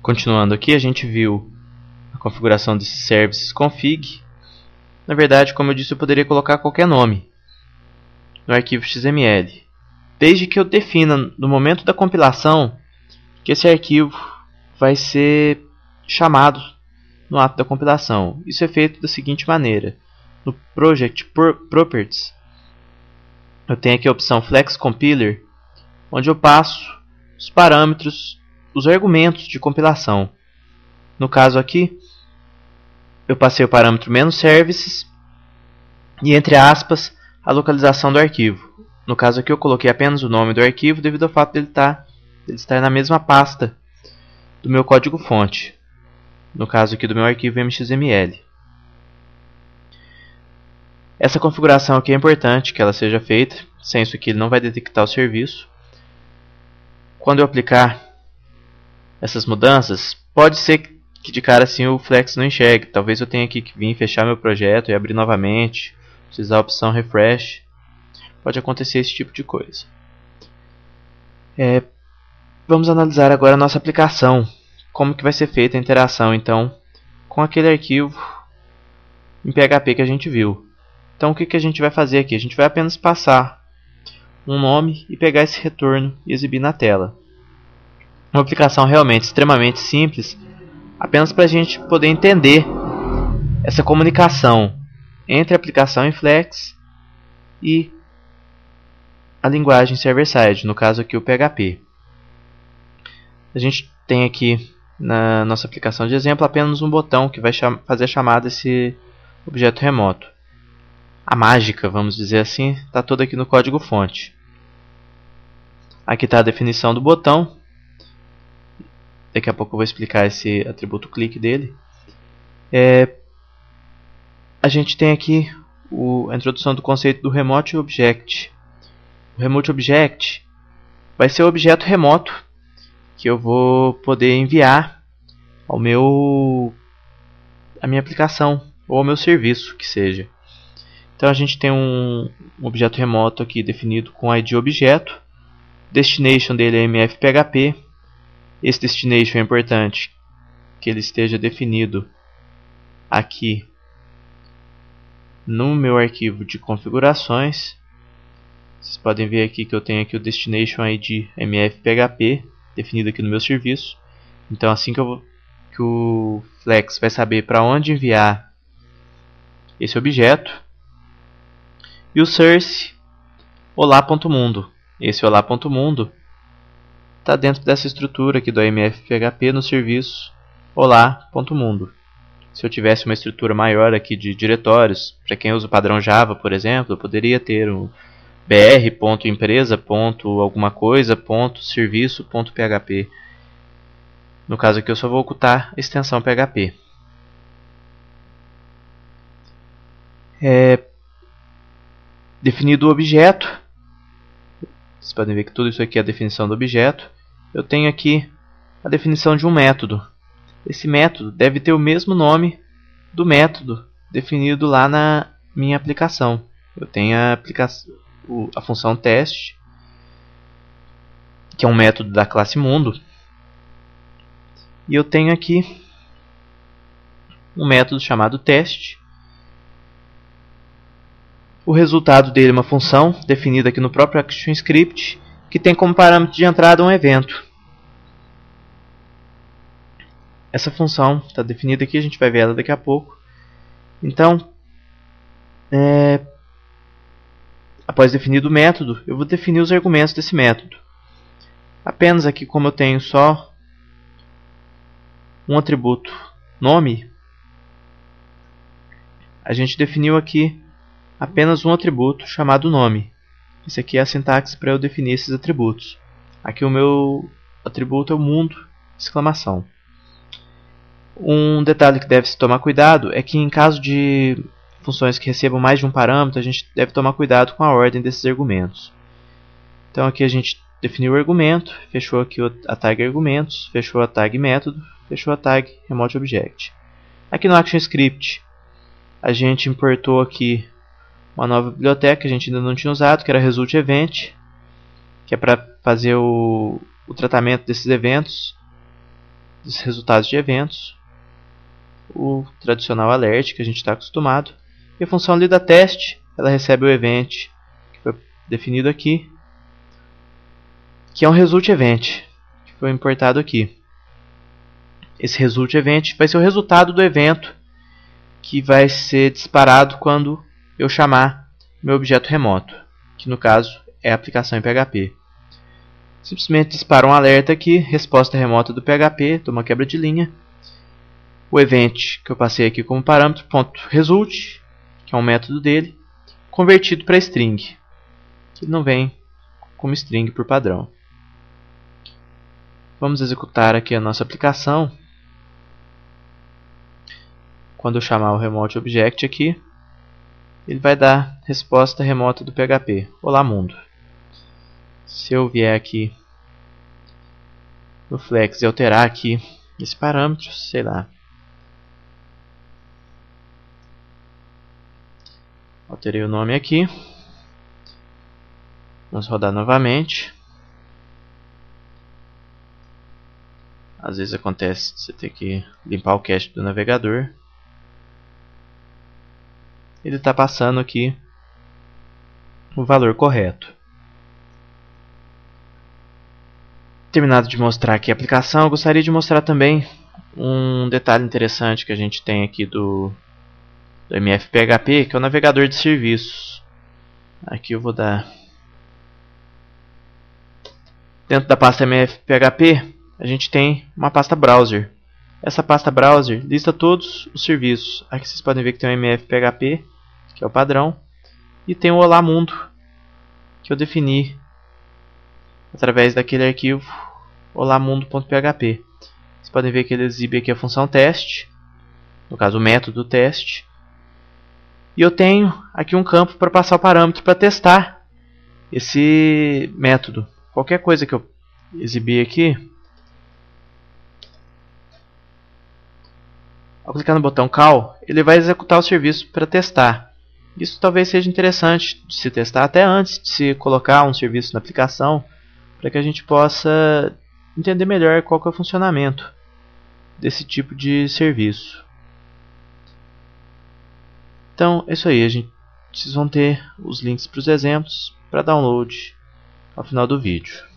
Continuando aqui, a gente viu a configuração desse services config. Na verdade, como eu disse, eu poderia colocar qualquer nome no arquivo XML, desde que eu defina no momento da compilação que esse arquivo vai ser chamado no ato da compilação. Isso é feito da seguinte maneira: no Project Properties, eu tenho aqui a opção Flex Compiler, onde eu passo os parâmetros, os argumentos de compilação. No caso aqui, eu passei o parâmetro "-services" e, entre aspas, a localização do arquivo. No caso aqui, eu coloquei apenas o nome do arquivo devido ao fato de ele estar na mesma pasta do meu código-fonte. No caso aqui do meu arquivo MXML. Essa configuração aqui é importante que ela seja feita. Sem isso aqui ele não vai detectar o serviço. Quando eu aplicar essas mudanças, pode ser que de cara assim o Flex não enxergue. Talvez eu tenha aqui que vir fechar meu projeto e abrir novamente, utilizar a opção Refresh. Pode acontecer esse tipo de coisa. Vamos analisar agora a nossa aplicação. Como que vai ser feita a interação então com aquele arquivo em PHP que a gente viu. Então o que a gente vai fazer aqui? A gente vai apenas passar um nome e pegar esse retorno e exibir na tela. Uma aplicação realmente extremamente simples, apenas para a gente poder entender essa comunicação entre a aplicação em Flex e a linguagem server-side, no caso aqui o PHP. A gente tem aqui na nossa aplicação de exemplo apenas um botão que vai fazer a chamada desse objeto remoto. A mágica, vamos dizer assim, está toda aqui no código-fonte. Aqui está a definição do botão. Daqui a pouco eu vou explicar esse atributo clique dele. A gente tem aqui a introdução do conceito do Remote Object. O Remote Object vai ser o objeto remoto que eu vou poder enviar à minha aplicação ou ao meu serviço, que seja. Então a gente tem um objeto remoto aqui definido com ID objeto. Destination dele é mfphp. Esse destination é importante que ele esteja definido aqui no meu arquivo de configurações. Vocês podem ver aqui que eu tenho aqui o destination ID mfphp definido aqui no meu serviço. Então assim que o Flex vai saber para onde enviar esse objeto. E o source olá.mundo. Esse olá.mundo está dentro dessa estrutura aqui do mfphp no serviço olá.mundo. Se eu tivesse uma estrutura maior aqui de diretórios, para quem usa o padrão Java, por exemplo, eu poderia ter um br.empresa.alguma coisa.serviço.php. No caso aqui eu só vou ocultar a extensão PHP. Definido o objeto, vocês podem ver que tudo isso aqui é a definição do objeto. Eu tenho aqui a definição de um método. Esse método deve ter o mesmo nome do método definido lá na minha aplicação. Eu tenho a função teste, que é um método da classe mundo. E eu tenho aqui um método chamado teste. O resultado dele é uma função definida aqui no próprio ActionScript, que tem como parâmetro de entrada um evento. Essa função está definida aqui, a gente vai ver ela daqui a pouco. Então, após definido o método, eu vou definir os argumentos desse método. Apenas aqui, como eu tenho só um atributo nome, a gente definiu aqui apenas um atributo chamado nome. Esse aqui é a sintaxe para eu definir esses atributos. Aqui o meu atributo é o mundo, exclamação. Um detalhe que deve-se tomar cuidado é que em caso de funções que recebam mais de um parâmetro, a gente deve tomar cuidado com a ordem desses argumentos. Então aqui a gente definiu o argumento, fechou aqui a tag argumentos, fechou a tag método, fechou a tag remote object. Aqui no ActionScript a gente importou aqui uma nova biblioteca que a gente ainda não tinha usado, que era Result Event, que é para fazer o tratamento desses eventos dos resultados de eventos, o tradicional alert que a gente está acostumado, e a função lida teste, ela recebe o event que foi definido aqui, que é um result event, que foi importado aqui. Esse result event vai ser o resultado do evento que vai ser disparado quando eu chamar meu objeto remoto, que no caso é a aplicação em PHP. Simplesmente dispara um alerta aqui, resposta remota do PHP, toma quebra de linha. O event que eu passei aqui como parâmetro, .result, que é um método dele, convertido para string, que não vem como string por padrão. Vamos executar aqui a nossa aplicação. Quando eu chamar o remote object aqui, ele vai dar resposta remota do PHP. Olá mundo. Se eu vier aqui no flex e alterar aqui esse parâmetro, sei lá. Alterei o nome aqui. Vamos rodar novamente. Às vezes acontece de você ter que limpar o cache do navegador. Ele está passando aqui o valor correto. Terminado de mostrar aqui a aplicação, eu gostaria de mostrar também um detalhe interessante que a gente tem aqui do MFPHP, que é o navegador de serviços. Aqui eu vou dar... Dentro da pasta MFPHP, a gente tem uma pasta browser. Essa pasta browser lista todos os serviços. Aqui vocês podem ver que tem o MFPHP, que é o padrão, e tem o Olá Mundo, que eu defini através daquele arquivo olamundo.php. Vocês podem ver que ele exibe aqui a função teste, no caso o método teste, e eu tenho aqui um campo para passar o parâmetro para testar esse método. Qualquer coisa que eu exibir aqui, ao clicar no botão call, ele vai executar o serviço para testar. Isso talvez seja interessante de se testar até antes de se colocar um serviço na aplicação, para que a gente possa entender melhor qual que é o funcionamento desse tipo de serviço. Então é isso aí, vocês vão ter os links para os exemplos para download ao final do vídeo.